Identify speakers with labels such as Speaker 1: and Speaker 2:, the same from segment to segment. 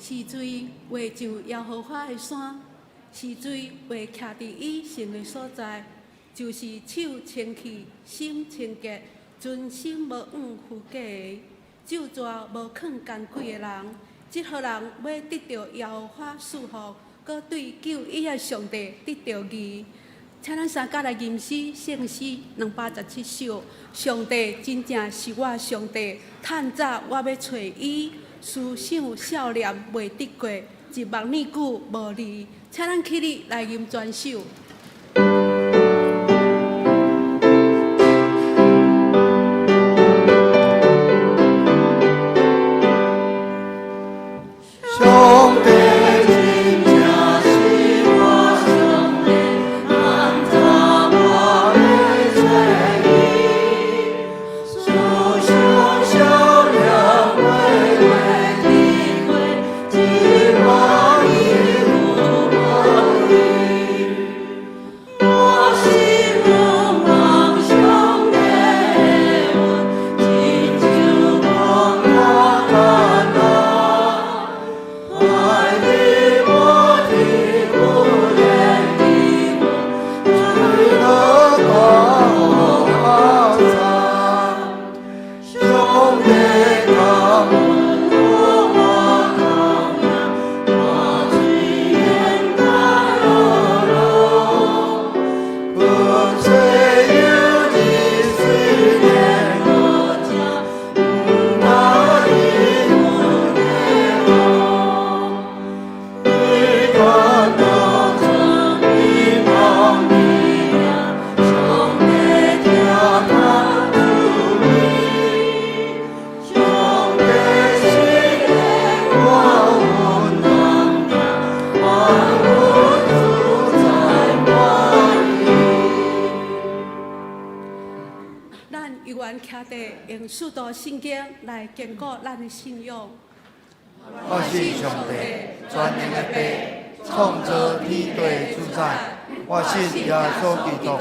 Speaker 1: 是水画上耶和华的山，是水画徛伫伊神的所在，就是手清气、心清洁、存心无怨负假的，咒詛无藏奸诡的人。即号人要得到耶和华赐福，搁对救伊的上帝得到义。请咱三甲来吟诗圣诗217首。上帝真正是我上帝，趁早我要找伊，思想少年袂得过，一万年久无离。请咱起立来吟全首。用许多圣经来坚固咱的信仰。
Speaker 2: 我信上帝，全能的爸，创造天地主宰。我信耶稣基督，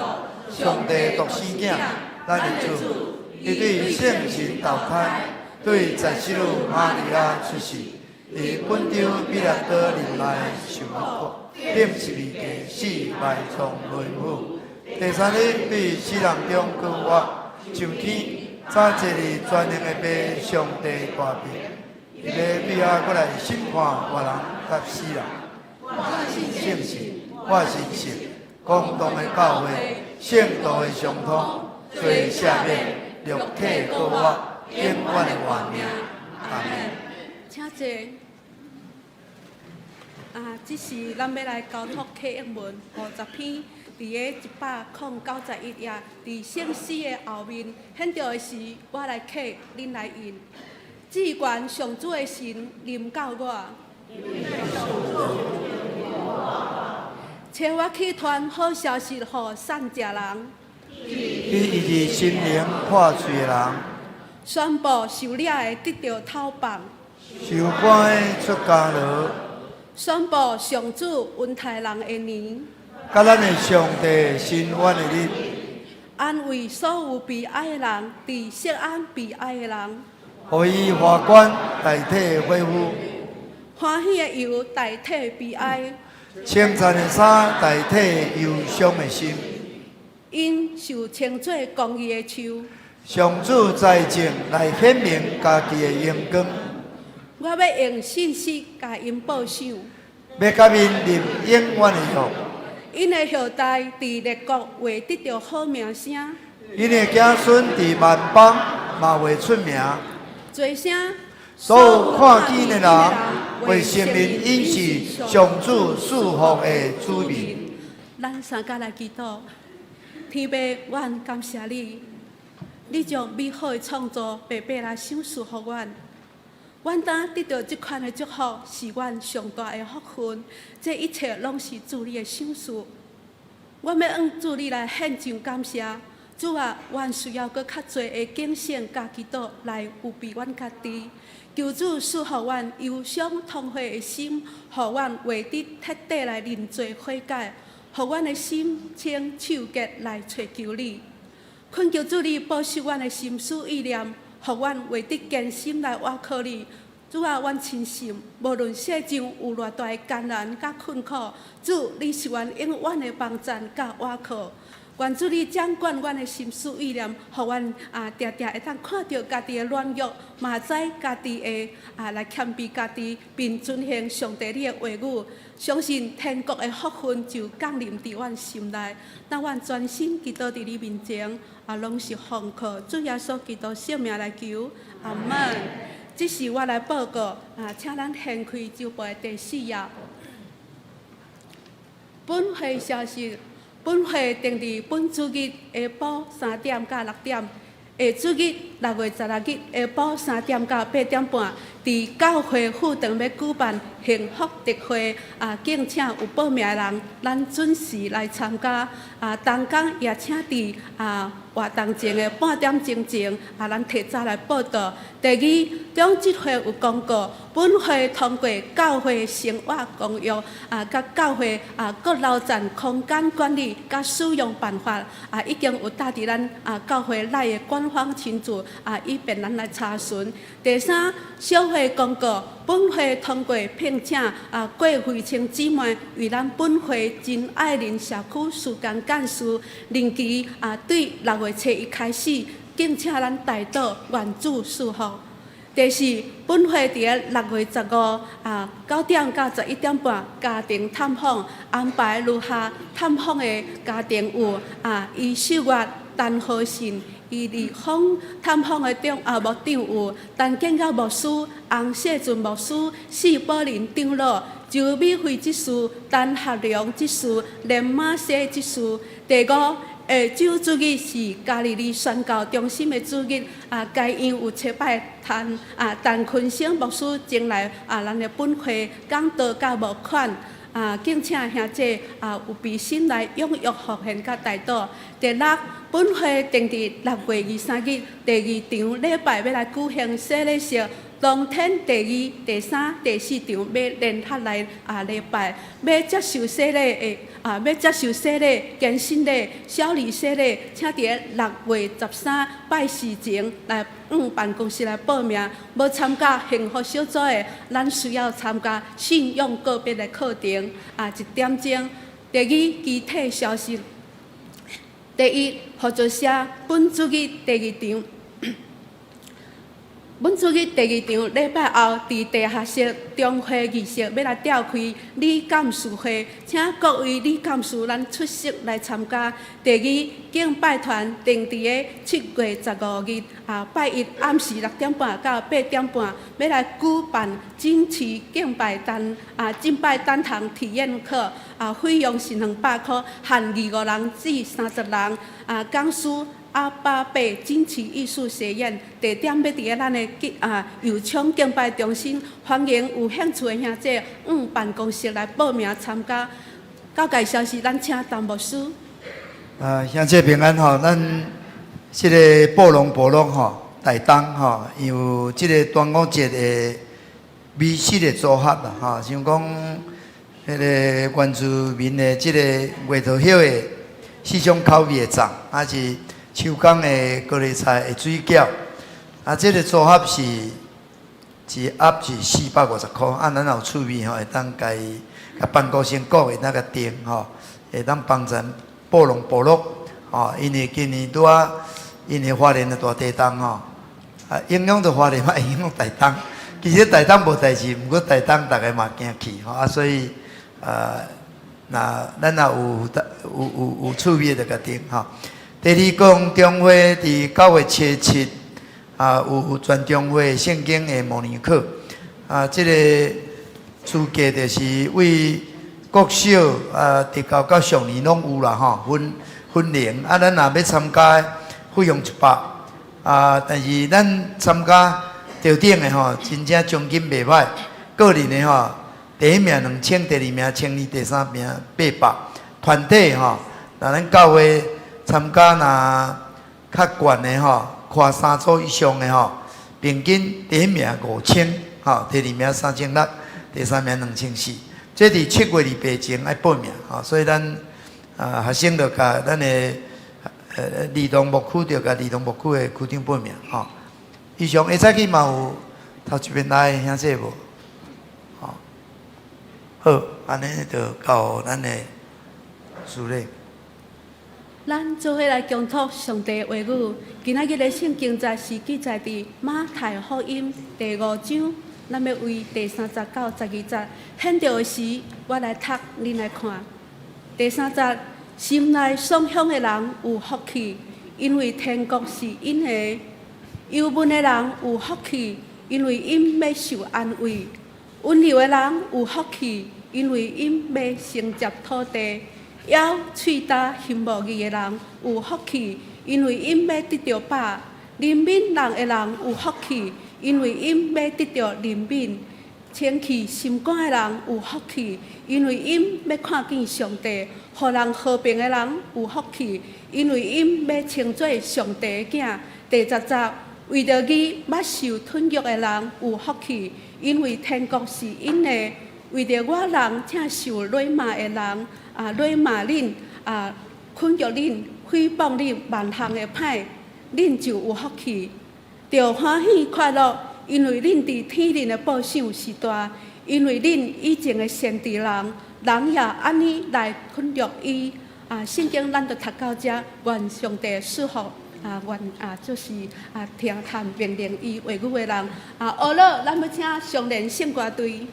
Speaker 2: 上帝独生子，咱的主，伊对圣神投胎，对十四女玛利亚出世，伫本场比拉多人来受苦，顶十字架死，埋葬内府。第三日对死人中复活，上天。早一日，全能的爸上帝大病，伊要彼下过来审判活人甲死人。我信圣神，我信神，公道的教会，圣道的相通，罪赦免，肉体复活，永远的活命。阿门。
Speaker 1: 请坐。这是咱要来交托启应文50篇。伫个191页，伫圣诗的后面，显着的是我来刻，恁来印。至愿上主的神临到我，找我去传好消息，互善食人。
Speaker 2: 伊是心灵破碎的人，
Speaker 1: 宣布受掠的得到讨放，
Speaker 2: 受关的出家牢，
Speaker 1: 宣布上主恩待人的年。
Speaker 2: 甲咱的上帝伸冤的日，
Speaker 1: 安慰所有悲哀的人，伫锡安悲哀的人，
Speaker 2: 互伊华冠代替恢复，
Speaker 1: 欢喜的油代替悲哀，
Speaker 2: 称赞的衫代替忧伤的心。
Speaker 1: 因受称作公义的树，
Speaker 2: 上主在前来显明家己的荣光。
Speaker 1: 我要用信息甲因报赏，
Speaker 2: 要甲因立永远的约。
Speaker 1: 因的后代伫列国会得到好名声，
Speaker 2: 因的子孙伫万邦嘛会出名。
Speaker 1: 做声
Speaker 2: 所有看见的人会承认因是上主赐福的子民。
Speaker 1: 咱三甲来祈祷，天父，阮感谢你，你将美好的创造白白来赏赐予阮。阮当得到这款的祝福，是阮上大的福分。这一切拢是主你的赏赐。阮要向主你来献上感谢。主啊，阮需要搁较侪的警醒甲祈祷来有庇阮家己。求主赐予阮忧伤痛悔的心，予阮为得彻底来认罪悔改，予阮的心清手洁来找求你。恳求主你保守阮的心思意念，予阮为得坚心来倚靠你。主啊，阮亲信，无论世上有偌大的艰难甲困苦，主，你是阮永远的帮衬甲倚靠。愿主你掌管阮的心思意念，互阮常常会当看到家己的软弱，嘛知家己会来谦卑家己，并遵行上帝你的话语。相信天国的福分就降临伫阮心内。那阮专心祈祷伫你面前，拢是奉靠主耶稣基督圣名来求，阿门。这是我来报告请咱掀开周报的第4页。本会消息。本会定伫本主日下晡3点到6点，下主日6月16日下晡3点到8点半，伫教会副堂要举办幸福特会，敬请有报名的人，咱准时来参加。当天也请伫活动前的半点钟前，咱提早来报到。第二，中执会有公告，本会通过教会生活公约，甲教会各楼层空间管理甲使用办法，已经有搭伫咱教会内的官方群组，以便咱来查询。第三，小会公告，本会通过聘请郭慧清姊妹为咱本会真爱人社区事工干事，任期对6月初1开始，敬请咱大岛愿主祝福。第四，本会伫6月15 9点到11点半家庭探访，安排如下探访的家庭有伊秀月、陈和信。伊立方探访的牧长有陈建教牧师、洪世俊牧师、四宝林长老、周美惠执事、陈学良执事、连马西执事。第五，下周主日是加利利宣教中心的主日，该院有切拜陈坤生牧师前来咱的本会讲道甲募款。敬请兄姐有备心来踊跃奉献甲大岛。第六，本会定伫6月23日第2场礼拜要来举行洗礼式，当天第2、第3、第4场要联合来礼拜，要接受洗礼的要接受洗礼、健身礼、小礼洗礼，请伫6月13拜4前来办公室来报名。无参加幸福小组的，咱需要参加信用个别的课程1点钟。第二，具体消息。第一，合作社本主日第2场。本主日第2场礼拜后，伫地下室中会仪式要来召开理监事会，请各位理监事咱出席来参加。第二，敬拜团定伫个7月15日拜1暗时6点半到8点半，要来举办整齐敬拜敬拜单堂体验课，费用是200块，限25人至30人。讲师阿巴贝整齐艺术学院，地点要伫咱的油厂敬拜中心，欢迎有兴趣的兄弟办公室来报名参加。交介绍是咱请陈牧师。
Speaker 2: 兄弟平安吼，咱即个布隆部落吼，大东吼，有即个端午节的美食的组合啦吼，像讲迄个原住民的即个月头叶的4种口味的粽，是秋江的高丽菜的水饺，这个组合是一盒是450块，咱有趣味吼，会当甲办公室顾会那个订吼，会当帮衬布隆部落吼，因为今年拄因为花莲的大地震吼，影响到花莲嘛，影响台东。其实台东无代志，毋过台东大家嘛惊去吼，所以那咱也有趣味的个订吼。第二讲中会伫9月7有全中会圣经的模拟课，这个主题就是为国小直到上年拢有啦吼，分龄咱若要参加费用100，但是咱参加头顶的吼，真正奖金袂歹，个人的吼，第1名2000，第2名1200，第3名800，团体吼，那咱教会参加较悬的吼，跨3组以上的吼，平均第1名5000，吼，第2名3600，第3名2400。这伫7月28前爱报名，吼，所以咱学生着甲咱的儿童牧区着甲儿童牧区的区长报名，吼。以上下早起嘛有头一遍来兄弟无？吼，好，安尼就到咱的司令。
Speaker 1: 咱做伙来恭读上帝的话语。今仔日的圣经节是记载伫马太福音第5章，咱要为第30到12节选到的时，我来读，恁来看。第3节，心内爽享的人有福气，因为天国是因的；忧闷的人有福气，因为因要受安慰；温柔的人有福气，因为因要承接土地；咬喙焦心无义的人有福气，因为因要得到饱；怜悯人的人有福气，因为因要得到怜悯；清气心肝的人有福气，因为因要看见上帝；互人和平的人有福气，因为因要称作上帝的囝。第10节，为着义捌受吞辱的人有福气，因为天国是因的；为着我人请受辱骂的人辱骂恁困辱恁，诽谤恁万项的歹，恁就有福气，着欢喜快乐，因为恁伫天灵的报赏是大，因为恁以前的先知人也安尼来困辱伊。圣经咱就读到这，愿上帝赐福愿就是听探命令伊话语的人学了，咱要请上联圣歌队。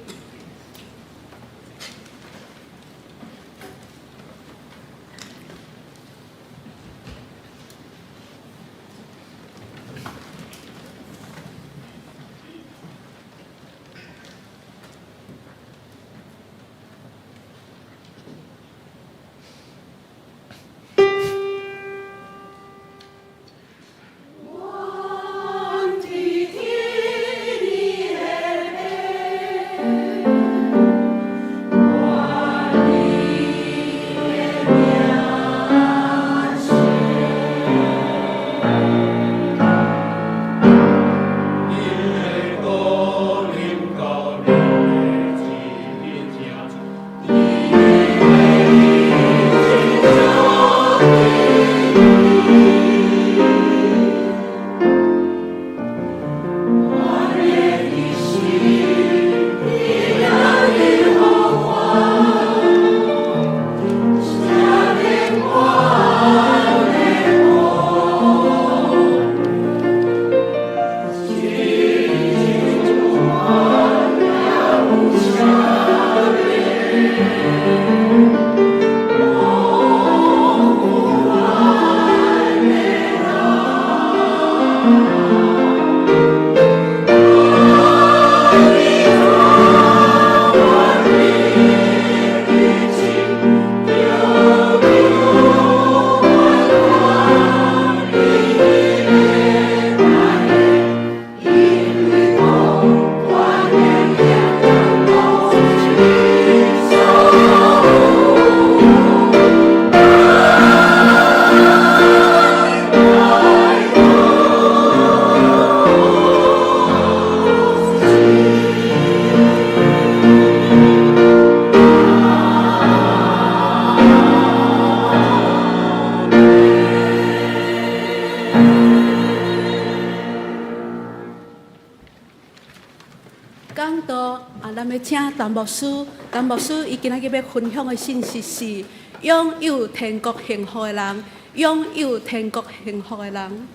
Speaker 1: 讲道咱要请陈牧师，陈牧师伊今仔日要分享的信息是拥有天国幸福的人，拥有天国幸福的人。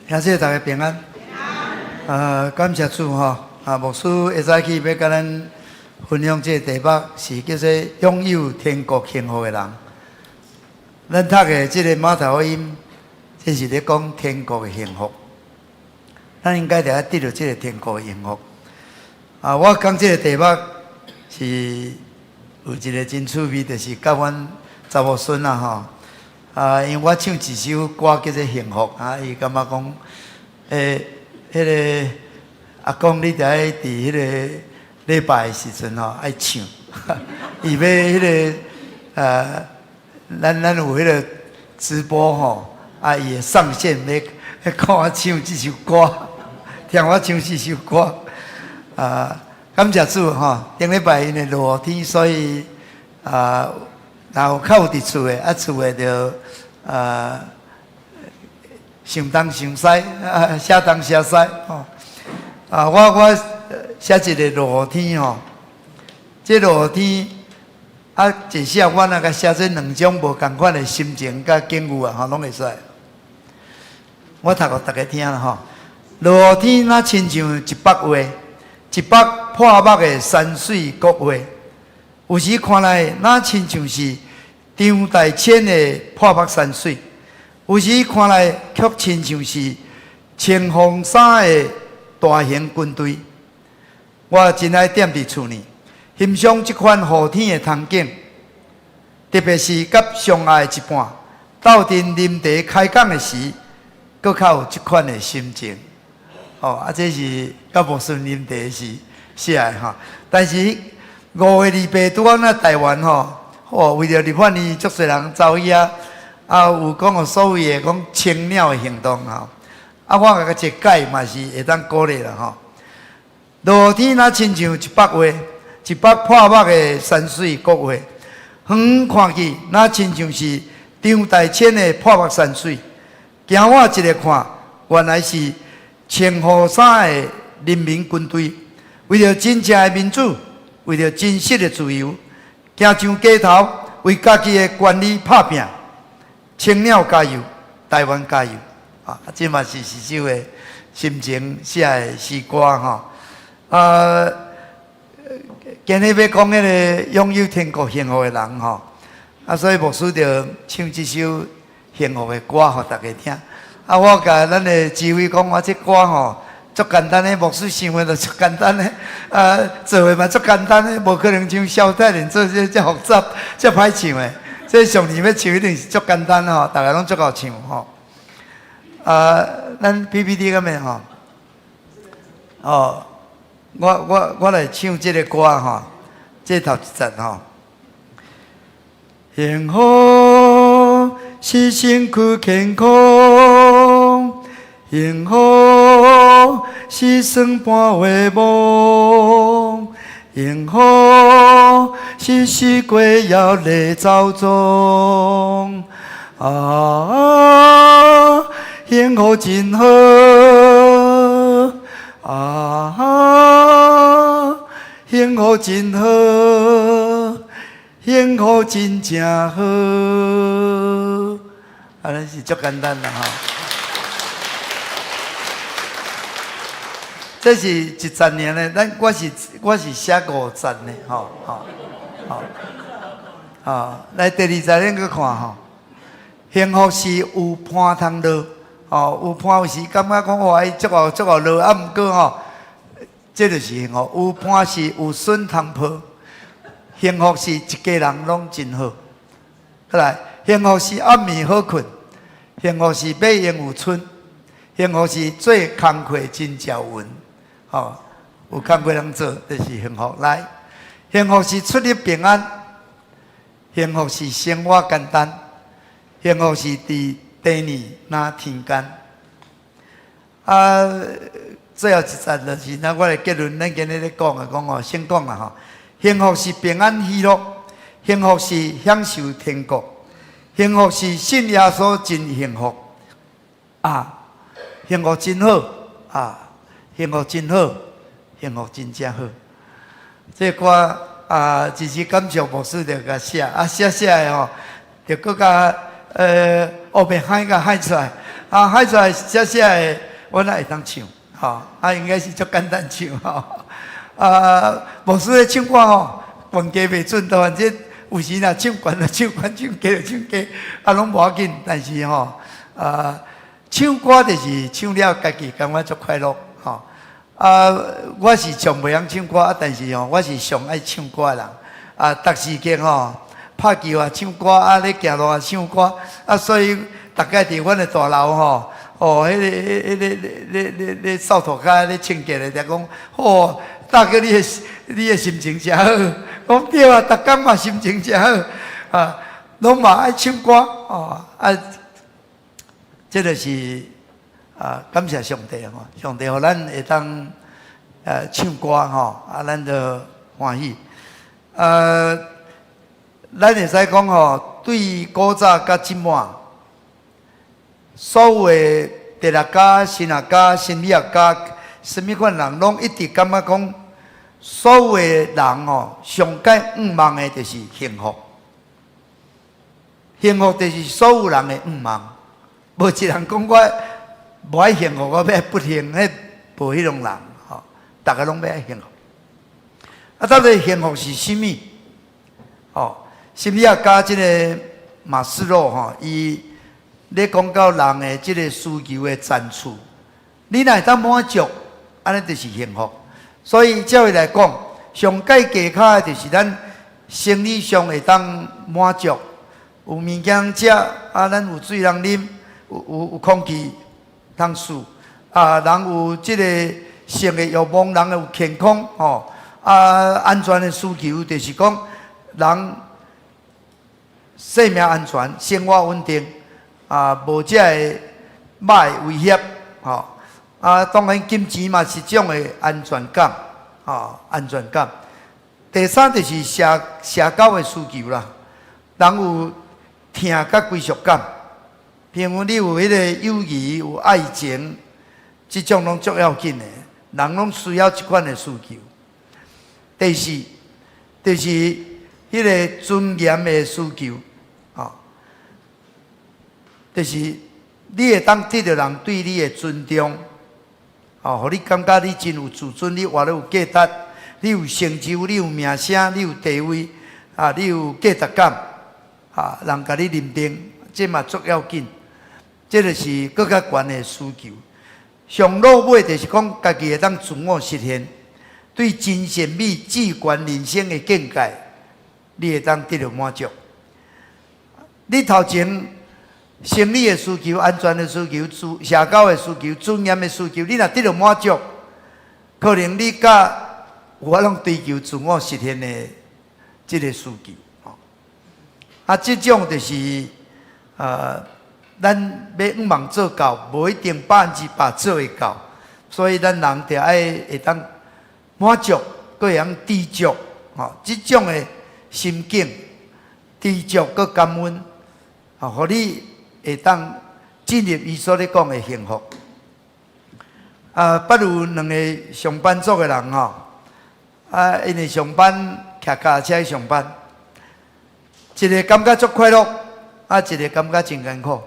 Speaker 2: 兄弟大家平安。感谢主吼。牧师会早起要甲咱分享这个题目是叫做拥有天国幸福的人。咱读的这个马太福音，这是咧讲天国的幸福。咱应该得得到这个天国的幸福。我讲这个题目是有一个真趣味，就是甲阮查某孙吼。因为我唱一首歌叫做《幸福》，伊感觉讲，迄个阿公你得伫迄个礼拜的时阵爱唱，伊要迄个咱有迄个直播吼，伊会上线要看我唱这首歌，听我唱这首歌，感谢主吼，顶礼拜因为落天，所以若有较有伫厝的，厝的就想东想西，写东写西吼。我写一个落雨天吼，这落雨天一写我那个写这两种无共款的心情甲境遇吼，拢会使。我读互大家听啦吼。落雨天那亲像一幅画，一幅破墨的山水国画。有时看来那亲像是张大千的破墨山水，有时看来却亲像是穿红衫的大型军队。我真爱踮伫厝呢，欣赏这款雨天的场景，特别是甲相爱的一半斗阵啉茶开讲的时，搁较有这款的心情。这是甲无顺啉茶时写的吼。但是5月28拄仔台湾为着日本呢，足侪人走去有讲所谓的讲青鸟的行动我甲个一解嘛是会当鼓励啦吼。落雨天那亲像一幅画，一幅破墨的山水国画，远看去那亲像是张大千的破墨山水。行我一个看，原来是穿雨衫的人民军队，为了真正的民主，为了真实的自由，行上街头为家己的权利打拼。青鸟加油，台湾加油！这嘛是首的心情写的诗歌吼。今日要讲迄个拥有天国幸福的人吼，所以牧师就唱这首幸福的歌给大家听。我甲咱的指挥讲，我这歌吼足简单的，牧师想的就足简单的，做的嘛足简单的，无可能像萧太人做这复杂、这歹唱的。这上年要唱一定是足简单吼，大家拢足够唱吼。咱 PPT 咁面吼，我来唱这个歌吼，这头一节吼。幸福是身躯健康，幸福是算盘话梦，幸福是四季要来走踪。幸福真好，幸福真好，幸福真正好。咱是足简单啦吼。这是100年的，我是写50的吼。来第20年去看吼。幸福是有伴通落，有伴有时感觉讲伊足够落，毋过吼，这就是幸福。有伴是有笋通抱，幸福是一家人拢真好。再来，幸福是暗暝好困，幸福是马英有春，幸福是做工课真照运。有工课通做就是幸福。来，幸福是出入平安，幸福是生活简单。幸福是伫地里那天间。最后一节就是咱我的结论，咱今日咧讲先讲啦吼。幸福是平安喜乐，幸福是享受天国，幸福是信耶稣真幸福。幸福真好幸福真好，幸福真正好。这歌只是感谢牧师着甲写，写的吼，着搁甲。后面喊个喊出来，喊出来写的，我哪会当唱？应该是足简单唱牧师的唱歌吼，原价袂准，反正有时若唱悬就唱悬，唱低就唱低，拢无要紧。但是唱歌就是唱了，家己感觉足快乐我是上袂晓唱歌，但是我是上爱唱歌的人逐时间拍球唱歌咧行路唱歌所以大概伫阮的大楼迄扫涂骹咧清洁咧，就讲大哥你的心情真好，讲对逐工嘛心情真好拢嘛爱唱歌这就是感谢上帝上帝互咱会当唱歌咱就欢喜咱会使讲对古早甲即满所有的地理家、心理家、心理学家，什么款人拢一直感觉讲，所有的人哦，上界愿望的就是幸福。幸福就是所有人的愿望，无一人讲我无爱幸福，我要不幸，迄无迄种人吼，大家拢要爱幸福。啊，到底幸福是甚物？哦，心理学家即个马斯洛吼，伊咧讲到人的即个需求的层次，你若会当满足，安尼就是幸福。所以照伊来讲，上界加卡的就是咱生理上会当满足。有物件食，啊，咱有水通啉，有空气通吸，啊，人有即个性的欲望，人有健康，吼，啊，安全的需求，就是讲人生命安全、生活稳定，啊，无遮个歹威胁，吼，啊，当然金钱嘛是一种的安全感，安全感。第三就是社交的需求啦，人有听甲归属感，譬如你有迄个友谊、有爱情，即种拢足要紧的，人拢需要即款的需求。第四，就是迄个尊严的需求，就是你会当得到人对你的尊重，互你感觉你真有自尊，你活得有价值，你有成就，你有名声，你有地位，你有价值感。人甲你认定，这嘛足要紧，这就是更较悬的需求。上落尾就是讲，家己会当自我实现，对真善美、至悬人生的境界，你会当得到满足。你头前生理的需求、安全的需求、社交的需求、尊严的需求，你若得到满足，可能你甲我拢追求自我实现的这个需求。这种就是咱要愿望做到，无一定100%做会到，所以咱人着爱会当满足，佫会当知足，这种的心境，知足佫感恩，互你会当进入伊所咧讲的幸福。捌有两个上班族的人吼，因为上班骑脚踏车上班。一个感觉足快乐，一个感觉真艰苦。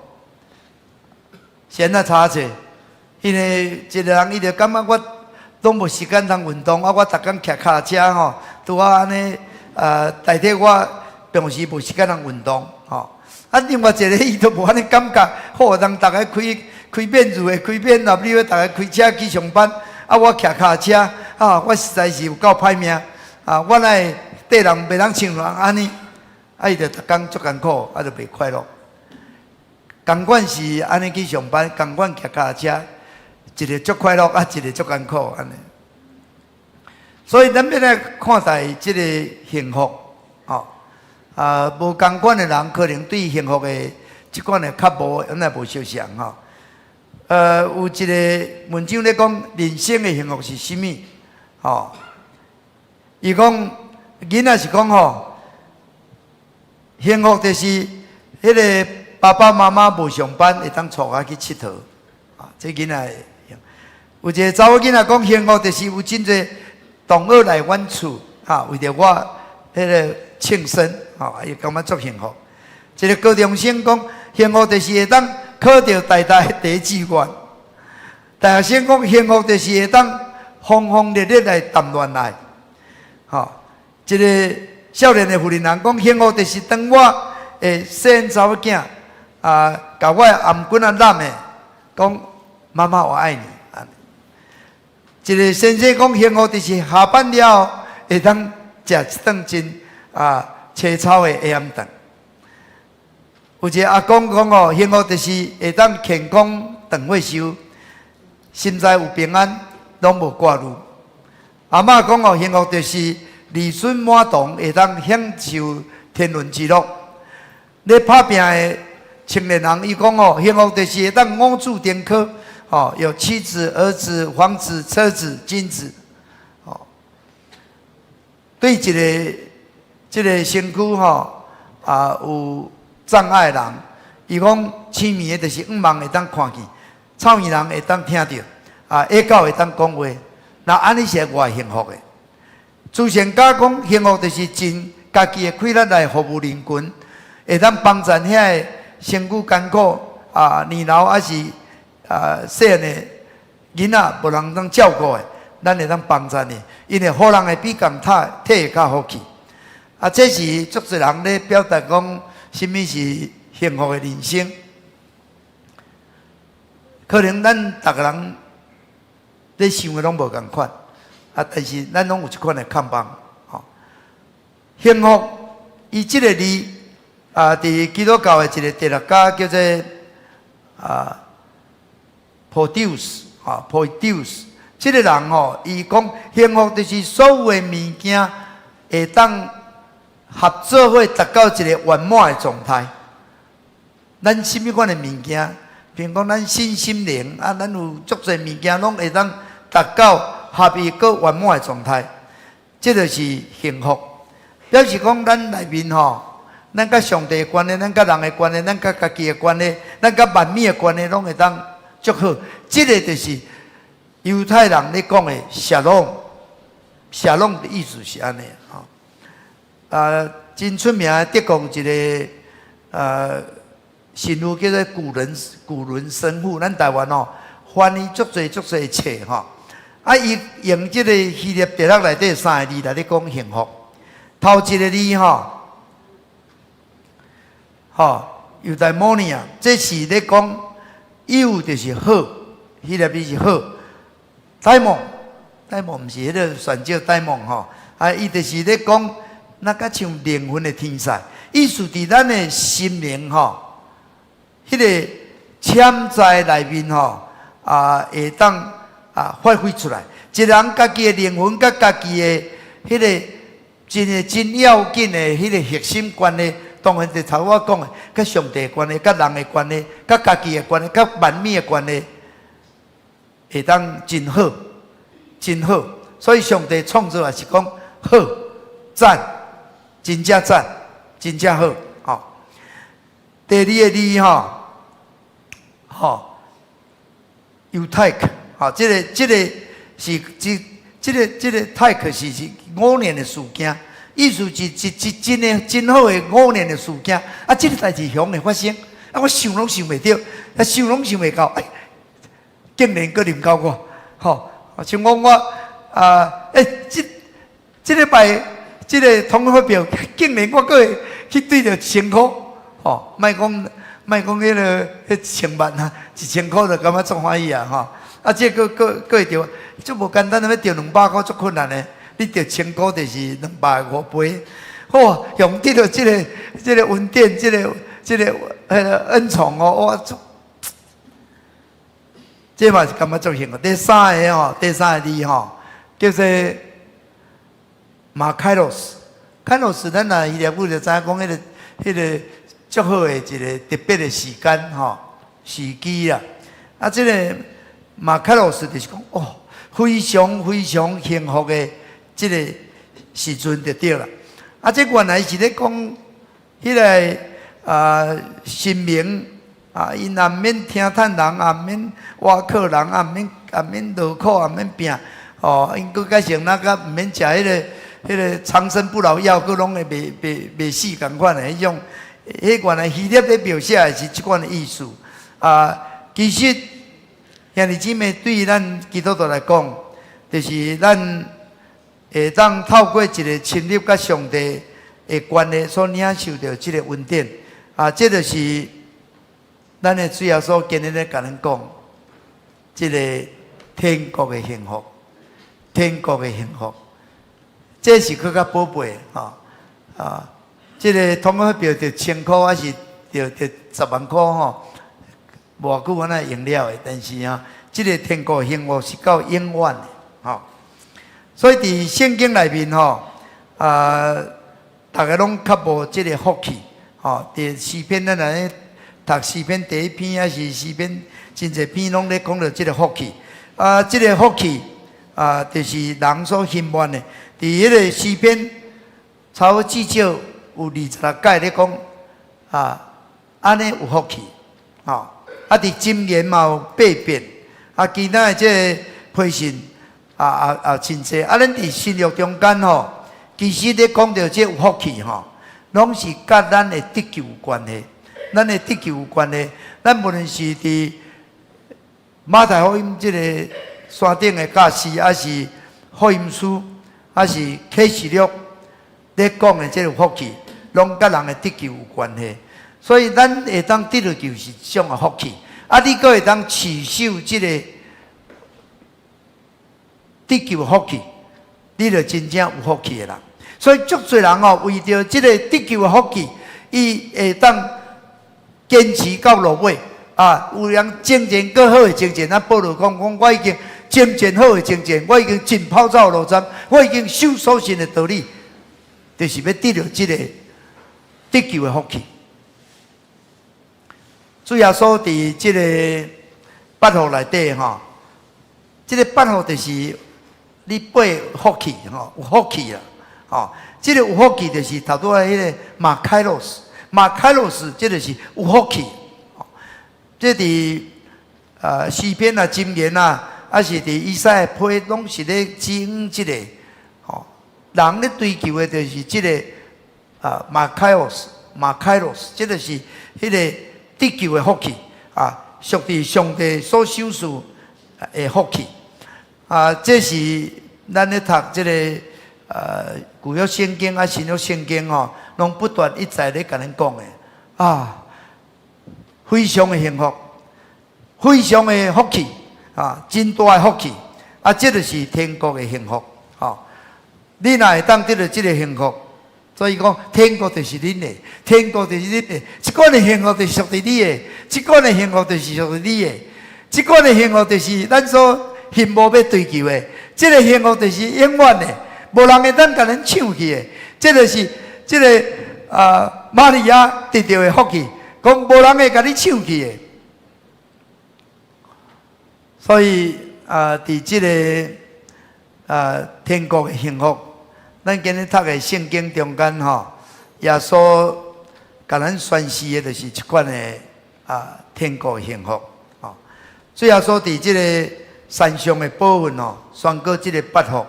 Speaker 2: 先差者，因为一个人伊就感觉我拢无时间通运动，我逐工骑脚踏车吼，拄啊安尼代替我平时无时间通运动吼。另外一个伊都无安尼感觉，好人逐个开便如的，开便立立的，逐个开车去上班，我骑脚踏车，我实在是有够歹命，我来缀人袂当像人安尼。伊就逐工足艰苦，就袂快乐。同款是安尼去上班，同款骑脚踏车，一个足快乐，一个足艰苦安尼。所以咱要来看待即个幸福，无同款的人可能对幸福的即款的较无，咱也无相像吼。有一个文章咧讲，人生的幸福是甚物？伊讲囡仔是讲吼。幸福就是迄个爸爸妈妈无上班，会当带我去佚佗，这囡仔有一个查某囡仔讲，幸福就是有真侪同学来阮厝，为着我迄个庆生，伊感觉足幸福。一个高中生讲，幸福就是会当考到台大第一志愿。大学生讲，幸福就是会当轰轰烈烈来谈恋爱，一个。少年的妇人人讲，幸福就是当我生查某囝，甲我颔棍揽的，讲妈妈我爱你。一个先生讲，幸福就是下班了后会当食一顿真青草的下暗顿。有一个阿公讲幸福就是会当健康长岁寿，心内有平安，拢无挂虑。阿嬷讲幸福就是儿孙满堂，会当享受天伦之乐。咧拍拼的青年人，伊讲幸福就是会当五子登科，有妻子、儿子、房子、车子、金子。对一个身躯有障碍的人，伊讲青面的就是五望会当看见，草原人会当听到，野狗会当讲话，那安尼是偌幸福的。慈善家讲幸福就是尽家己的快乐来服务人群，会当帮助遐个辛苦艰苦年老还是细汉的囡仔无人当照顾的，咱会当帮助你，因为好人会比共体会较好去。这是足侪人咧表达讲，什么是幸福的人生？可能咱逐个人咧想的拢无共款，但是咱拢有一款的看法。幸福，伊即个字伫基督教的一个哲学家叫做produce，即个人伊讲幸福就是所有的物件会当合作伙达到一个圆满的状态。咱什么款的物件，比如讲咱心灵咱有足侪物件拢会当达到合一个圆满的状态，这就是幸福。表示讲咱内面咱甲上帝的关系，咱甲人的关系，咱甲家己的关系，咱甲万物的关系，拢会当足好。这个就是犹太人咧讲的沙龙，沙龙的意思是安尼真出名的德国一个神父叫做古伦神父，咱台湾翻译足侪册伊用这个希腊哲学内底3个字来咧讲幸福。头一个字eudaimonia， 这是咧讲有就是好，希腊字是好。呆梦毋是迄个选叫呆梦伊就是咧讲。那较像灵魂的天使，意思伫咱的心灵迄个潜在内面会当发挥出来。一个人家己的灵魂，甲家己的迄个真要紧的迄个核心关系，当然就头我讲的，甲上帝的关系，甲人的关系，甲家己的关系，甲万物的关系，会当真好，真好。所以上帝创造也是讲好赞。真正赞，真正好。第二个字犹太克，这个是这个太克是5年的事件，意思是真好的5年的事件。这个代志向会发生，我想拢想袂到，想拢想袂到，竟然搁临到我，像讲我这礼拜。这个同学发表，竟然我会去对着1000块，莫讲迄个1000万，1000块就感觉足欢喜这个会着，足无简单，要着200块足困难的，你着1000块就是250倍，用得到这个恩典，这个恩宠我这嘛是感觉足幸福。第三个字叫做。马凯罗斯，咱希腊语就知影讲迄个足好的一个特别的时间时机啦。这个马凯罗斯就是讲非常幸福的这个时阵就对了。这原来是咧讲迄个神明因也免听叹人，也免挖苦人，也免劳苦，也免拼因佫改成甲毋免食迄个长生不老药，佫拢会袂死共款的迄种，原来希腊咧描写的是即款的意思。其实兄弟姊妹对于咱基督徒来讲，就是咱会当透过一个亲密甲上帝的关系所领受到即个恩典。这就是咱的主耶稣今日咧甲咱讲，即个天国的幸福，天国的幸福。这是更较宝贝这个同学表着1000块，还是着10万块无久安那用了的，但是这个天国幸福是到永远的所以伫圣经内面大家拢较无这个福气伫诗篇咱来读诗篇第1篇，还是诗篇真侪篇拢咧讲到这个福气这个福气就是人所希望的。伫迄个诗篇，差不多至少有26届咧讲安尼有福气，吼！啊，伫今年嘛有八变，啊，其他的这个配信真济。啊，咱伫新约中间吼，其实咧讲到这有福气吼，拢是甲咱的得救有关系。咱的得救有关系，咱无论是伫马太福音这个山顶的教师，还是福音书，还是启示录咧讲的这个福气，拢甲人的得救有关系。所以咱会当得到救是一种的福气，啊，你阁会当持守这个得救的福气，你就真正有福气的人。所以足侪人哦，为着这个得救的福气，伊会当坚持到落尾啊！有人精进更好的精进，咱保罗讲，我已经精进好的精进，我已经浸泡在路站，我已经受所信的道理，就是要得到这个得救的福气。主耶稣伫这个八福内底吼，这个八福就是你背福气吼，有福气啦吼。这个有福气就是头拄仔迄个马开罗斯，马开罗斯这就是有福气。这伫诗篇啊、箴言啊，还是伫以赛亚批，拢是咧指这个吼，人咧追求的就是这个马开罗斯，马开罗斯，这就是迄个得救的福气啊，属于上帝所赏赐的福气啊，这是咱咧读这个旧约圣经啊、新约圣经吼，拢不断一再咧甲咱讲的啊，非常的幸福，非常的福气啊，真大的福气啊，这就是天国的幸福啊！你若会当得到这个幸福。所以讲，天国就是恁的，天国就是恁的。这款的幸福就是属于你的，这款的幸福就是属于你的，这款的幸福就是咱所羡慕要追求的。这个幸福就是永远的，无人会当甲咱抢去的。这就是这个玛利亚得到的福气，讲无人会甲你抢去的。所以伫这个天国的幸福。咱今日读的圣经中间吼，耶稣甲咱宣示的，就是一款的天国的幸福吼。主耶稣伫这个山上的宝训吼，宣告这个八福，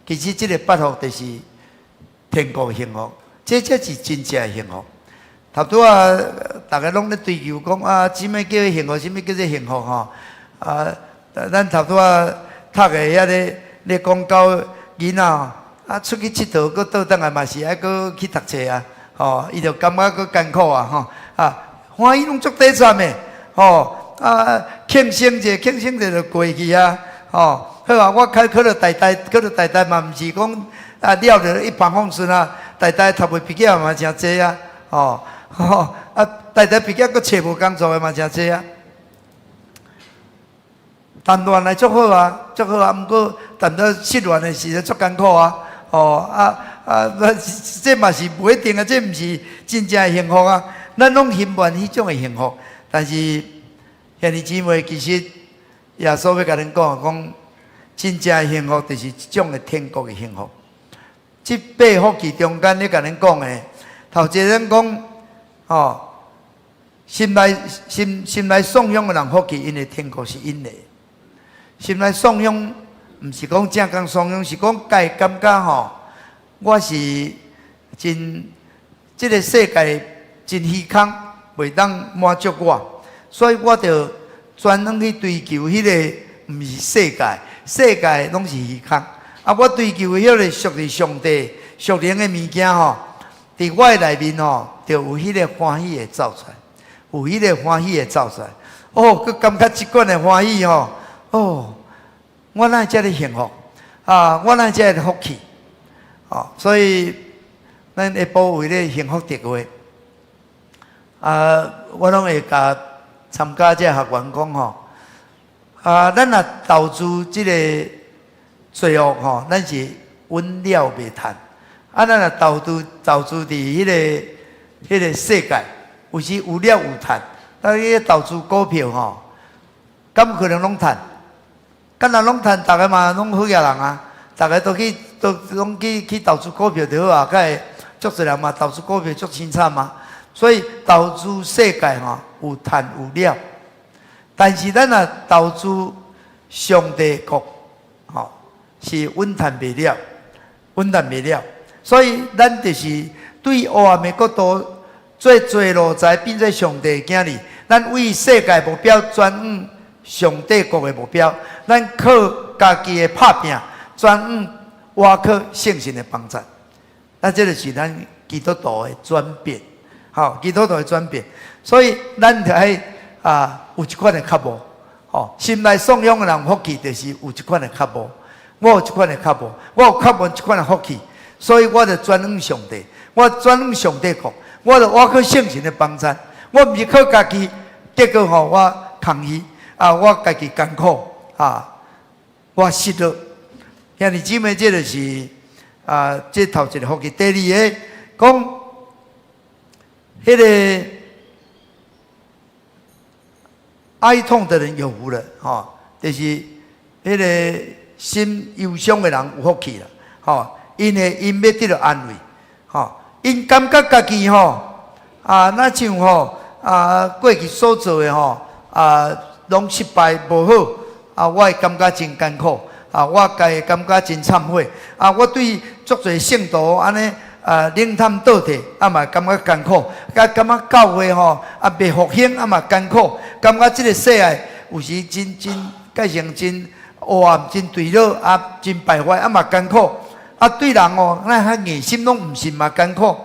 Speaker 2: 其实这个八福就是天国的幸福，这才是真正的幸福。头拄大家拢咧追求讲什么叫幸福，什么叫做幸福吼？咱头拄读的遐咧讲到囡仔。出去佚佗，佮倒转来嘛是爱佮去读册啊，吼，伊就感觉佮艰苦啊，吼，欢喜拢足短暂的，吼，庆生者就过去啊，吼，好啊，我考了代代嘛，毋是讲了着一帆风顺啊，代代读袂毕业嘛真济啊，吼，代代毕业佮找无工作的嘛真济啊。谈恋爱足好啊，足好啊，毋过谈到失恋的时阵足艰苦啊。这嘛是不一定啊，这毋是真正的幸福啊。咱拢希望迄种的幸福，但是兄弟姊妹，其实耶稣要甲恁讲，真正的幸福就是一种的天国的幸福。这八福气中间咧甲恁讲的，头一咱讲，心内颂扬的人福气，因为天国是因的。心内颂扬。毋是讲正讲颂扬，是讲家感觉吼，我是真这个世界真虚空，袂当满足我，所以我就专门去追求迄个毋是世界，世界拢是虚空。我追求迄个属于上帝、属灵的物件吼，伫我的内面吼，就有迄个欢喜会走出来，有迄个欢喜会走出来。佮感觉即款的欢喜吼，我哪遮个幸福我哪遮个福气所以咱下晡为咧幸福特会我拢会甲参加这学员讲吼咱若投资这个税务吼，咱是稳了袂趁咱若投资伫迄个世界，有时有了有趁，但迄投资股票吼，敢可能拢趁？敢若拢趁，逐个嘛拢好野人啊！逐个都拢去投资股票就好啊！甲会足侪人嘛投资股票足清惨嘛！所以投资世界吼有赚有了，但是咱若投资上帝国吼是稳赚袂了，稳赚袂了。所以咱就是对黑暗的国度做路财，变做上帝的囝儿。咱为世界目标专往上帝国的目标，咱靠家己的拍拼，专往挖靠圣神的帮助。那这就是咱基督徒的转变，好，基督徒的转变。所以咱就爱有一款的较无，吼，心内颂扬的人福气，就是有一款的较无。我有一款的较无，我有较无一款的福气，所以我就专往上帝，我专往上帝国，我就挖靠圣神的帮助。我毋是靠家己，结果吼我抗议我家己艰苦我失落。兄弟姊妹，这就是这头一个福气。第二个讲，迄个哀痛的人有福了，就是迄个心忧伤的人有福气了，因要得到安慰，因感觉家己那像过去所做的拢失败无好，我会感觉真艰苦，我会感觉真忏悔，我对足侪圣徒安尼冷淡倒退，嘛感觉艰苦，感觉教会未复兴，嘛艰苦，感觉这个世界有时真改成真黑暗、真对落，真败坏，嘛艰苦。对人咱较硬心拢毋信嘛艰苦。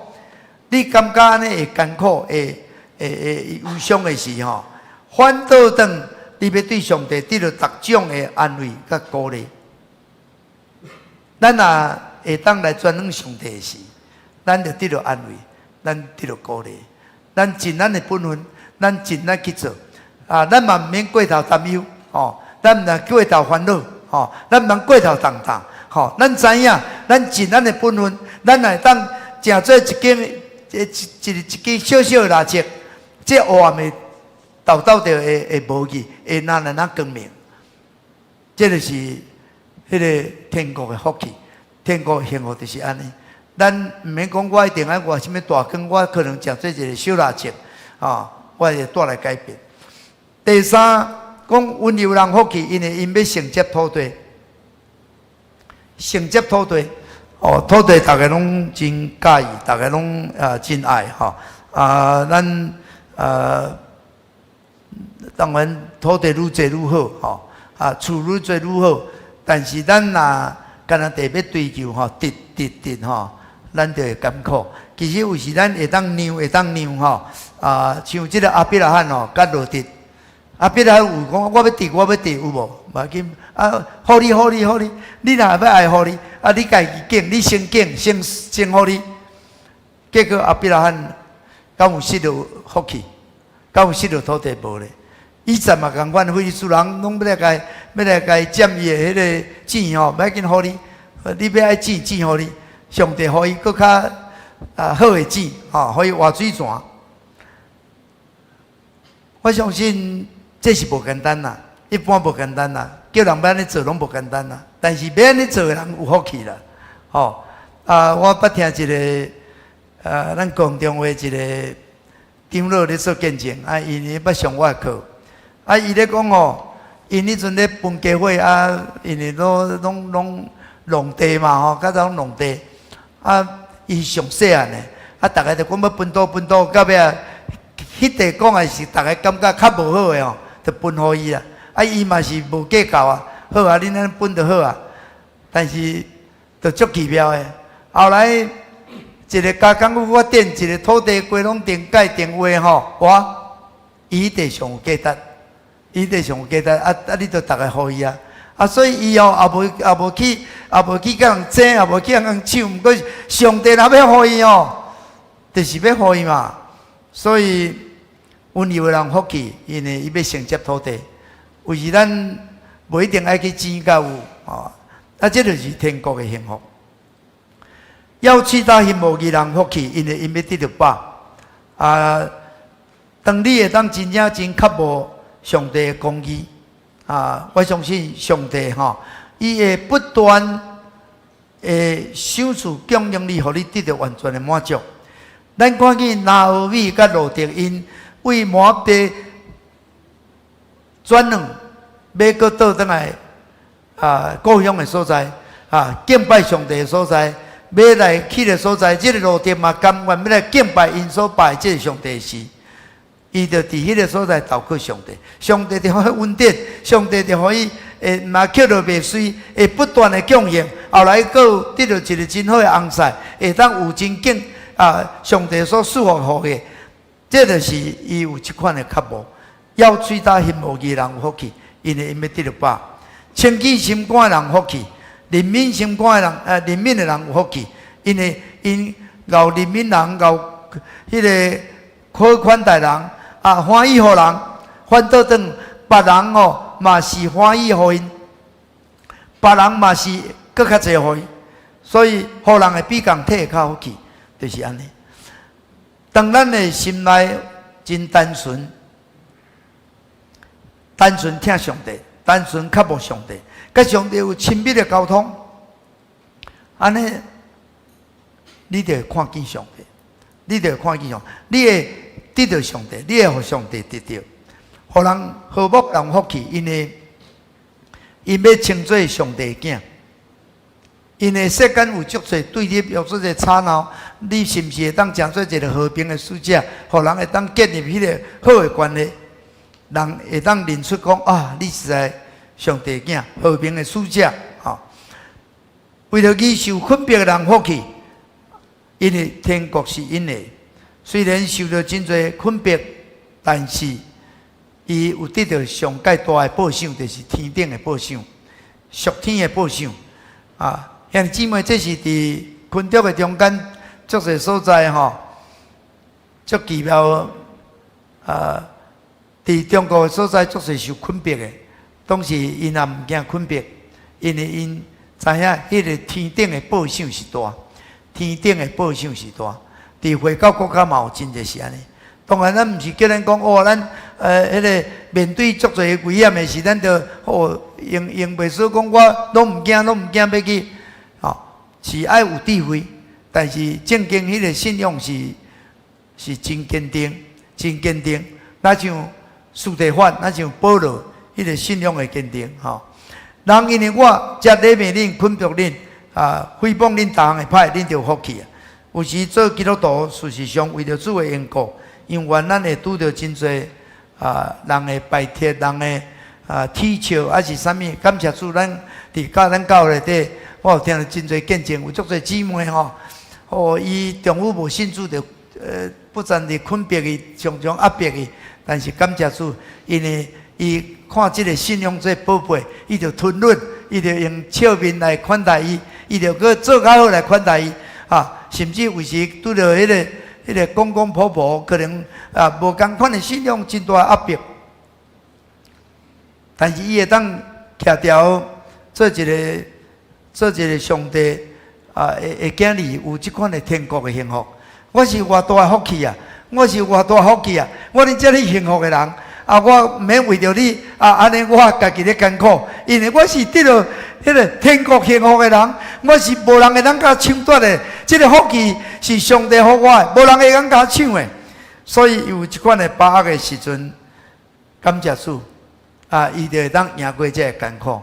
Speaker 2: 你感觉安尼会艰苦、会忧伤的时反倒转，你要对上帝得到各种的安慰甲鼓励。咱会当来专往上帝的时，咱就得到安慰，咱得到鼓励，咱尽咱的本分，咱尽咱去做。咱嘛毋免过头担忧，咱毋通过头烦恼，咱毋通过头动荡，咱知影，咱尽咱的本分，咱来当正做一支小小的蜡烛，这黑暗的斗着会无去，会哪光明。这就是迄个天国的福气，天国的幸福就是安尼。咱毋免讲我一定爱活什么大光，我可能正做一个小蜡烛，我会带来改变。第三，讲温柔人福气，因为因要承接土地，承接土地。土地大家拢真介意，大家拢真爱咱当然土地愈侪愈好厝愈侪愈好，但是咱若干那地要追求直咱就会艰苦。其实有时咱会当让像这个阿伯拉罕甲罗迪，阿伯拉罕有讲我要直有无？无要紧好你，你若要爱好你你家己敬，你先敬先好你。结果阿伯拉罕敢有失落福气，敢有失落土地无咧？以前嘛共款，非利士人拢要来甲占伊的迄个钱不要紧好你，你要爱钱好你，上帝互伊搁较好的钱互伊活水泉。我相信这是无简单啦，一般无简单啦，叫人要安尼做拢无简单啦。但是要安尼做的人有福气啦，我捌听一个咱公中的一个长老咧做见证，因捌上我的课，伊咧讲因迄阵咧分家伙因为拢农地嘛较早农地，伊上细汉的，逐个就讲要分土，到尾迄地讲的是逐个感觉较无好的就分互伊啦。伊嘛是无计较好恁安尼分就好但是就足奇妙的。后来一个加工我点一个土地规拢定改定话伊地上有价值，你就逐个互伊所以伊也无去甲人争，也无去甲人抢。毋过上帝若要互伊就是要互伊嘛。所以温柔的人福气，因为伊要承接土地。有时咱无一定爱去争甲有这就是天国的幸福。要取到羡慕义人福气，因为因要得到饱。当你会当真正真刻无上帝的公义我相信上帝伊会不断想处供应你，互你得到完全的满足。咱看见拿俄米甲罗德因为摩押地转让，要搁倒转来故乡的所在敬拜上帝的所在，要来去的所在，这个罗德嘛甘愿要来敬拜因所拜这个上帝时，伊就伫迄个所在祷告上帝，上帝就互伊恩典，上帝就互伊嘛捡到袂水，会不断的供应，后来佫得到一个真好的翁婿，会当有真敬上帝所赐福互的，这就是伊有这款的较无。要嘴打心无义人有福气，因为因要得到饱；清气心肝的人有福气，怜悯心肝的人怜悯的人有福气，因为因饶怜悯人，饶迄个可款待人欢喜互人，反倒等别人嘛是欢喜互因，别人嘛是更较侪互伊，所以互人的比共体较好去，就是安尼。当咱的心内真单纯。单纯听上帝，单纯较无上帝，甲上帝有亲密的沟通，安尼，你就会看见上帝，你就会看见上帝，你会得到上帝，你会互上帝得到，互人和睦人福气，因为伊要称做上帝的囝，因为世间有足侪对立，有足侪吵闹，你是毋是会当成做一个和平的使者，互人会当建立迄个好的关系？人会当认出讲你是在上帝囝，和平的使者为了伊受困迫的人福气，因为天国是因的。虽然受到真侪困迫，但是伊有得到上界大的报赏，就是天顶的报赏，属天的报赏兄弟姊妹，这是伫昆德的中间足侪所在足奇妙伫中国的所在，足侪受困迫的，当时因也毋惊困迫，因为因知影迄个天顶的报赏是大，天顶的报赏是大。伫回教国家嘛有真侪是安尼。当然，咱毋是叫咱讲咱迄个面对足侪危险的事，咱就用袂说讲我拢毋惊，拢毋惊要去是爱有智慧，但是正经迄个信仰是真坚定，真坚定，那像司提反，那像保罗，迄个信仰的坚定人因为我遮礼骂恁、困迫恁诽谤恁逐项的歹，恁就有福气有时做基督徒，事实上为了主的缘故，因为咱会拄到真侪人的拜帖、人的踢笑，还是啥物？感谢主，咱伫咱教会内底，我有听到真侪见证，有足侪姊妹伊丈夫无信主的，不但是困迫伊，常常压迫伊。但是感谢主，因为伊看这个信仰做宝贝，伊就吞忍，伊就用笑面来款待伊，伊就搁做较好来款待伊甚至有时拄到迄个公公婆婆，可能无共款的信仰真大压迫，但是伊会当徛条做一个上帝会囝儿有即款的天国的幸福，我是偌大的福气我是偌大福气我恁遮尔幸福的人我毋免为着你安尼我家己咧艰苦，因为我是得到迄个天国幸福的人，我是无人会当甲抢夺的，这个福气是上帝予我的，无人会当甲抢的。所以有即款的把握的时阵，感谢主伊就会当赢过这个艰苦。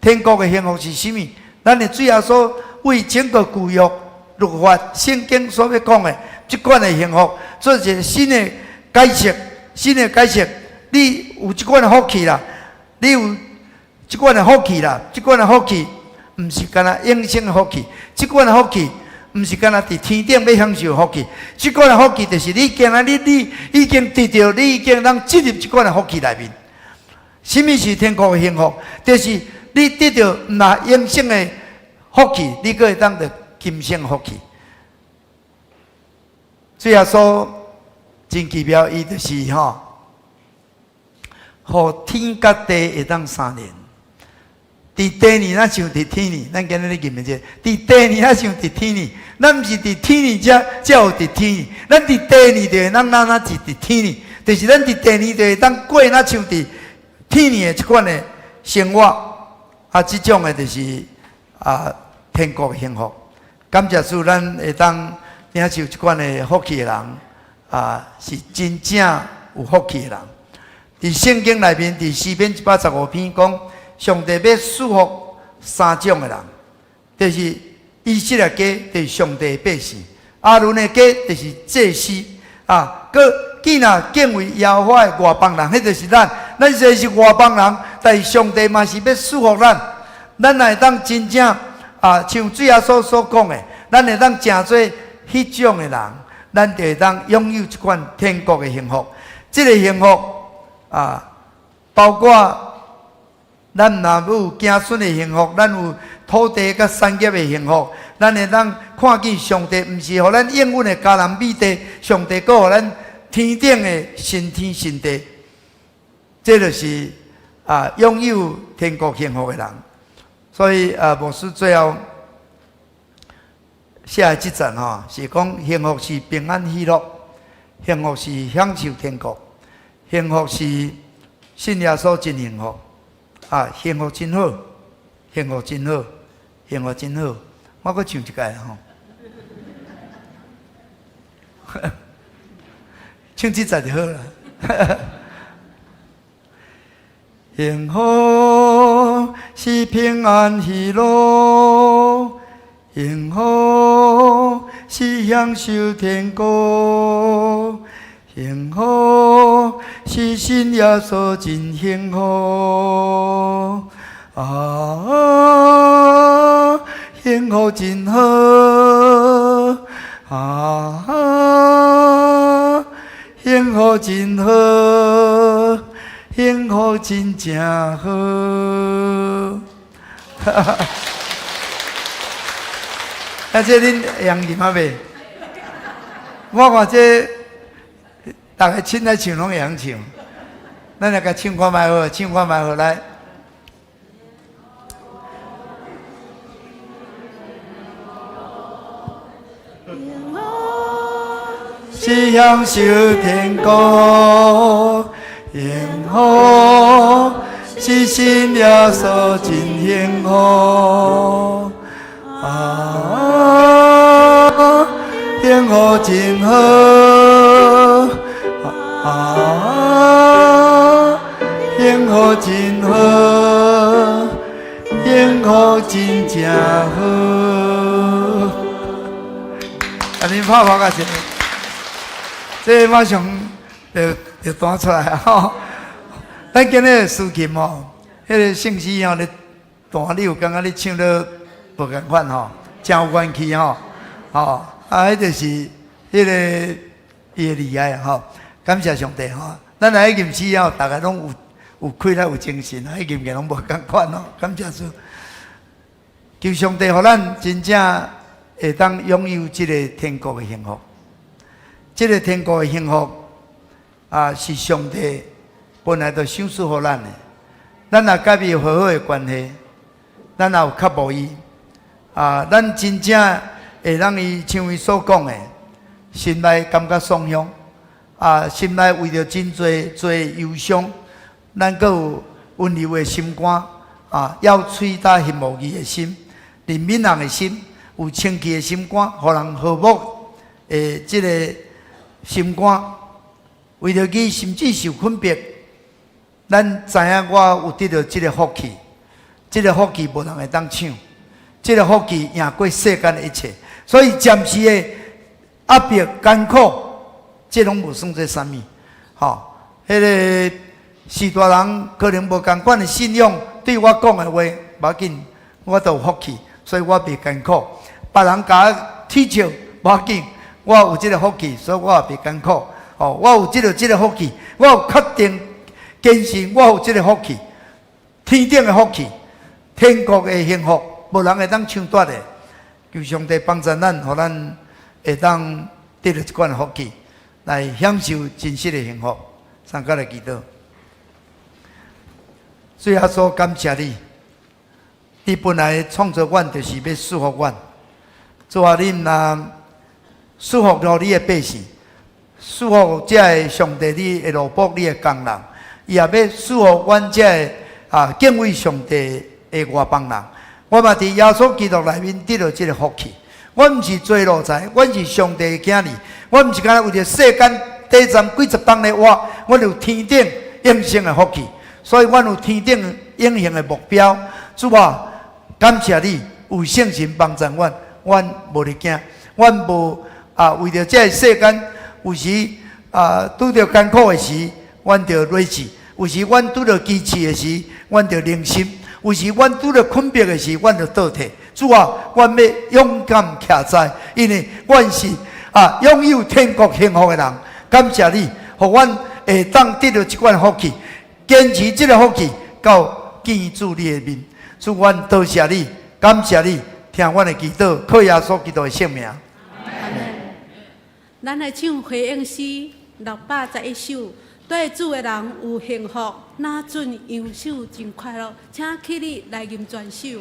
Speaker 2: 天国的幸福是甚物？咱的主耶稣为整个旧约律法圣经所要讲的即款的幸福，做一个新的解释。新的解释，你有即款的福气啦，你有即款的福气啦，即款的福气，毋是干那永生的福气，即款的福气，毋是干那伫天顶要享受的福气，即款的福气，就是你今仔日你已经得到，你已经能进入即款的福气内面。什么是天国的幸福？就是你得到那永生的福气，你可会当得今生福气。主耶稣真奇妙，伊就是互天甲地会当3年。伫地呢，咱像伫天呢，咱今日咧念的这，伫地呢，咱像伫天呢，咱毋是伫天呢，才有伫天呢，咱伫地呢，就会咱是伫天呢，就是咱伫地呢，就会当过那像伫天呢的即款的生活即种的就是天国的幸福。感谢主，咱会当领受即款的福气的人是真正有福气的人。伫圣经内面，伫诗篇115篇讲，上帝要祝福3种的人，就是以色列家，就是上帝的百姓；阿伦的家，就是祭司佮既若敬畏耶和华的外邦人，迄就是咱。咱虽然是外邦人，但是上帝嘛是要祝福咱。咱会当真正像主耶稣所讲的，咱会当诚做迄种的人，咱就会当拥有一款天国的幸福。这个幸福包括咱若有子孙的幸福，咱有土地甲产业的幸福，咱会当看见上帝毋是互咱永远的迦南美地，上帝阁互咱天顶的新天新地。这就是拥有天国幸福的人。所以牧师最后写的这阵是讲幸福是平安喜乐，幸福是享受天国，幸福是信耶稣真幸福幸福真好，幸福真好，幸福真好。我阁唱一届唱这阵就好了。幸福是平安喜乐，幸福是享受天国，幸福是信耶稣真幸福幸福真好幸福真好，幸福真正好。这恁会用念啊袂？我看这大家凊彩唱拢会用唱，咱来甲唱看卖好，唱看卖好来。是享受天国，幸福是信耶稣真幸福幸福真好幸福真好，幸福真正好。恁拍拍甲先。这马上就弹出来咱今日事情迄个圣诗咧弹，你有感觉你唱得无共款真有元气迄就是迄个伊的厉害感谢上帝咱来吟诗大家拢有快乐有精神吟个拢无共款感谢主，求上帝互咱真正会当拥有这个天国的幸福。这个天国的幸福是上帝本来就赏赐予咱的。咱若甲伊好好的关系，咱也有较无伊咱真正会让伊像伊所讲的，心内感觉爽香心内为着真侪忧伤，咱阁有温柔的心肝要喙打羡慕伊的心，怜悯人的心，有清气的心肝，互人和睦这个心肝，为着伊甚至受分别，咱知影我有得到这个福气，这个福气无人会当抢，这个福气赢过世间的一切，所以暂时的压迫艰苦，这拢无算做啥物。迄个许大人可能无共款的信仰，对我讲的话，无要紧，我都有福气，所以我袂艰苦。别人甲我踢笑，无要紧。我有这个福气，所以我也袂艰苦。我有这个福气，我有确定坚信我有这个福气，天顶的福气，天国的幸福，无人会当抢夺的。求上帝帮助咱，互咱会当得到这款福气，来享受真实的幸福。参加来祈祷，主耶稣感谢你，你本来创造阮就是要祝福阮，主啊，你若祝福了你的百姓，祝福这个上帝你的奴仆你的工人，伊也要祝福阮这个敬畏上帝的外邦人。我嘛伫耶稣基督内面得到这个福气，我我毋是做路财，我是上帝的囝儿。我毋是干为着世间地上几十档的活，我有天顶永生的福气，所以我有天顶永恒的目标。主啊，感谢你有圣神帮助我，我无咧惊，我无为着这世间有时拄着艰苦的时，我着软志；有时我拄着支持的时，我着灵心；有时我拄着困迫的时，我着倒退。主啊，我要勇敢徛在，因为我是拥有天国幸福的人。感谢你，互阮会当得到这款福气，坚持这个福气到见主你的面。主，阮多谢你，感谢你，听阮的祈祷，靠耶稣基督的圣名。
Speaker 1: 咱来唱回应诗611首，对主的人有幸福，哪准扬手真快乐？请起立来吟全首。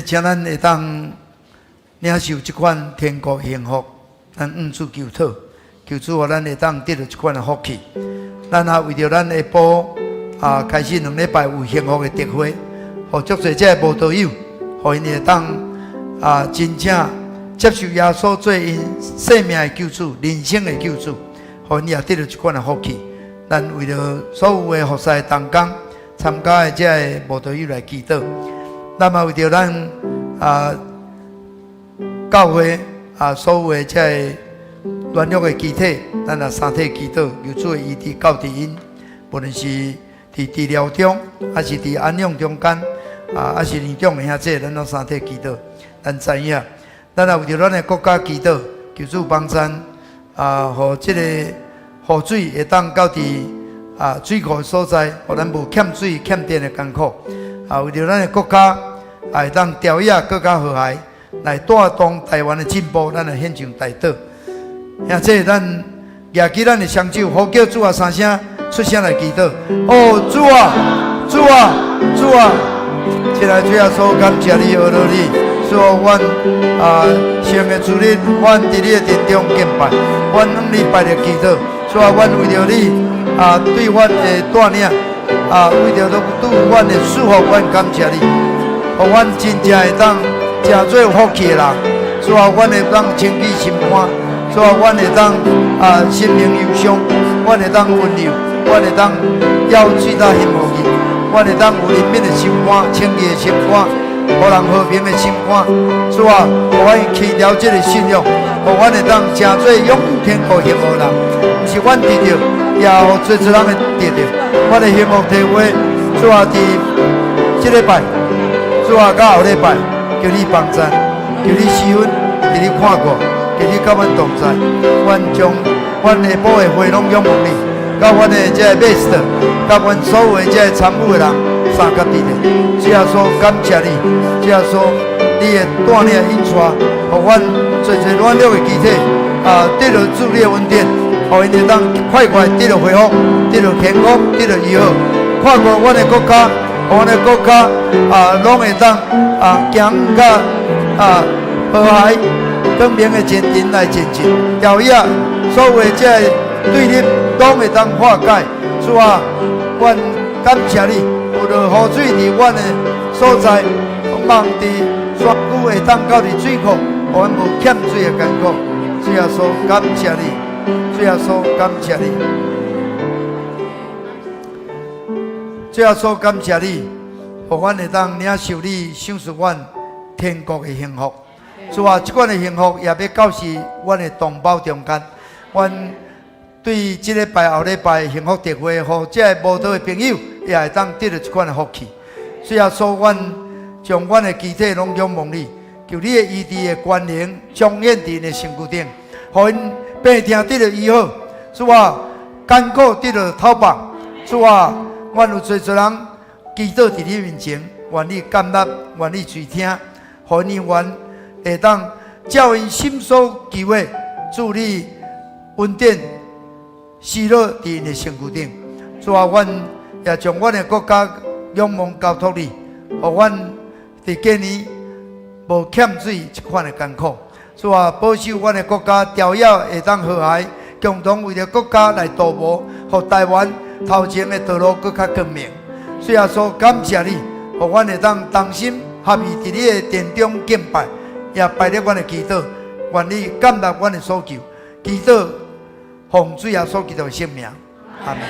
Speaker 1: 请咱会当领受这款天国幸福，咱向主求讨，求主互咱会当得到这款的福气。咱也为着咱下晡开始2礼拜有幸福的特会，互足侪这无道友，互因会当真正接受耶稣做因生命的救主、人生的救主，互因也得到这款的福气。咱为了所有的服侍同工参加的这无道友来祈祷。咱嘛为着咱教会所有的这软弱的肢体，咱也三体祈祷，求主的医治到伫因，无论是伫治疗中，还是伫安养中间，还是年长的兄弟，咱拢三体祈祷。咱知影，咱也为着咱的国家祈祷，求主帮咱互这个雨水会当到伫水库的所在，互咱无欠水欠电的艰苦。为着咱的国家会当调野更加和谐，来带动台湾的进步，咱来献上大道。兄弟，咱举起咱的双手，呼叫主啊三声，出声来祈祷。哦，主啊，主啊，主啊！现在主耶稣，感谢你，阿罗你，
Speaker 2: 主啊，阮新的主日，阮伫你的殿中敬拜，阮向你拜着祈祷。主啊，阮为着你对阮的带领为着对阮的祝福，阮感谢你，互阮真正会当真做有福气的人。主啊，阮会当清气心肝。主啊，阮会当心灵忧伤，阮会当温柔，阮会当要水到幸福去，阮会当有怜悯的心肝，清洁的心肝，互人和平的心肝。主啊，互阮去了这个信仰，互阮会当真做永远天国幸福人，毋是阮得到，也互做人会得到。阮的幸福体会，主啊，伫这礼拜，主啊，到后礼拜，求你帮助，求你施恩，求你看顾。求你甲阮同在，阮将阮下晡的会拢仰望你，甲阮的这个马斯特，甲阮所有的这个参与的人，三甲地的，主耶稣感谢你，主耶稣你的带领引带，互阮最软弱的肢体得到主你的恩典，互因会当快快得到恢复，得到健康，得到医好，看顾阮的国家，互阮的国家拢会当行甲和谐。光明的前程来前进，调野所有的这对立拢会当化解。主啊，阮感谢你，有着雨水伫阮的所在，望伫山谷会当到伫水库，互阮无欠水的艰苦。主耶稣感谢你，主耶稣感谢你，主耶稣感谢你，互阮会当领受你享受阮天国的幸福。主啊，这款的幸福也要到是阮的同胞中间。阮对这礼拜、后礼拜的幸福特会，互这无道的朋友也会当得到这款的福气。所以说，阮将阮的肢体拢仰望你，求你的医治的关联彰显伫因的身躯顶，互因病痛得到医好。主啊，艰苦得到讨白。主啊，阮有做人祈祷伫你面前，愿你感纳，愿你垂听，互因愿会当照因心所求的，祝你恩典喜乐伫因的身躯顶。主啊，阮也将阮的国家仰望交托你，互阮伫今年无欠水这款的艰苦。主啊，保守阮的国家调野会当和谐，共同为了国家来度过，互台湾头前的道路更较光明。所以说，感谢你，互阮会当同心合意伫你的殿中敬拜。也拜了阮的祈祷，愿你感纳阮的所求，祈祷奉主耶稣基督的圣名，阿门。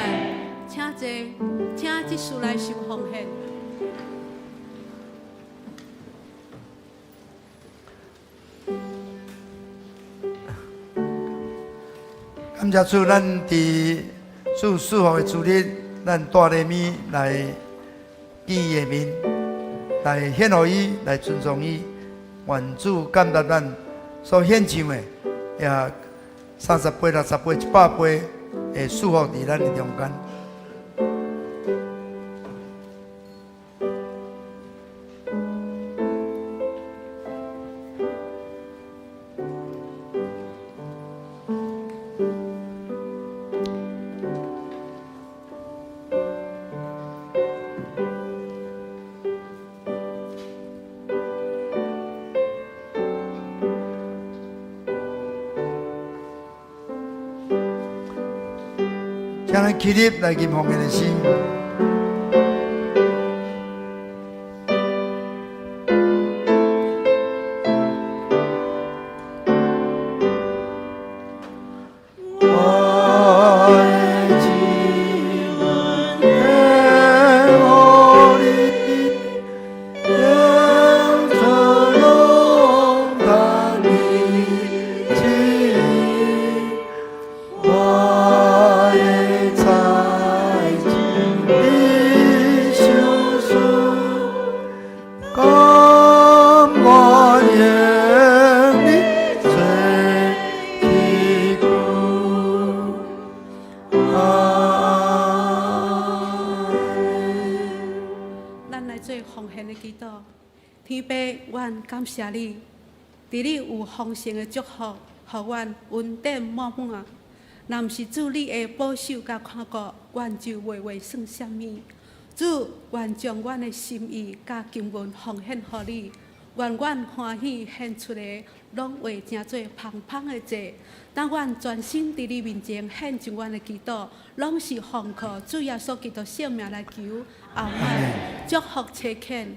Speaker 1: 请坐，请这事来受奉献。
Speaker 2: 感谢主，咱伫主祝福的主日，咱大礼物来见伊的面，来献予伊，来尊重伊。愿主感纳咱所献上的，也30杯、60杯、100杯的祝福伫咱的中间。请咱起立来敬奉伊的心。
Speaker 1: 感谢你，伫你有丰盛的祝福，互阮恩典满满。若毋是主你的保守甲看顾，阮就袂会算啥物。主愿将阮的心意甲经文奉献予你，愿阮欢喜献出的，拢为真做芳芳的祭。当阮全心伫你面前献上阮的祈祷，拢是奉靠主耶稣基督圣名来求。阿门。祝福车恳。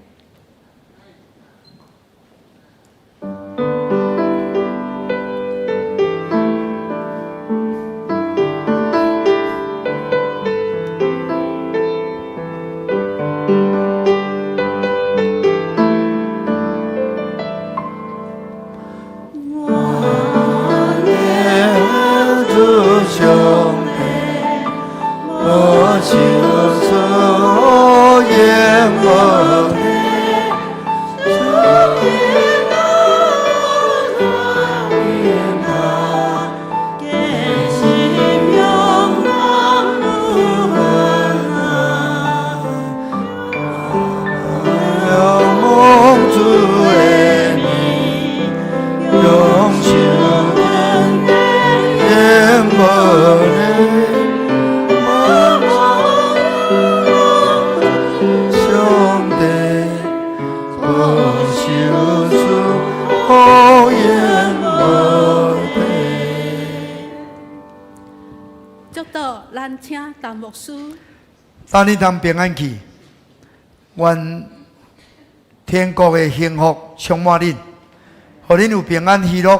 Speaker 2: 当你通平安去，愿天国的幸福充满恁，互恁有平安喜乐，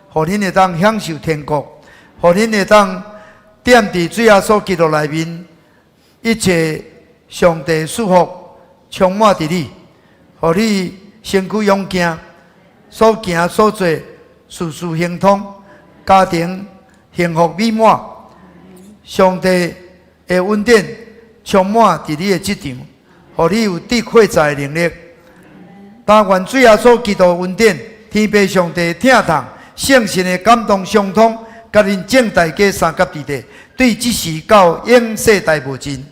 Speaker 2: 互恁会当享受天国，互恁会当踮伫主耶稣基督内面，一切上帝祝福充满伫你，互你身躯勇健，所行所做事事亨通，家庭幸福美满，上帝的恩典充满伫你的职场，互你有得会在的能力。但愿主耶稣基督恩典，天父上帝疼痛，圣神的感动相通，甲恁正大家三甲地地，对即时到永世代无尽。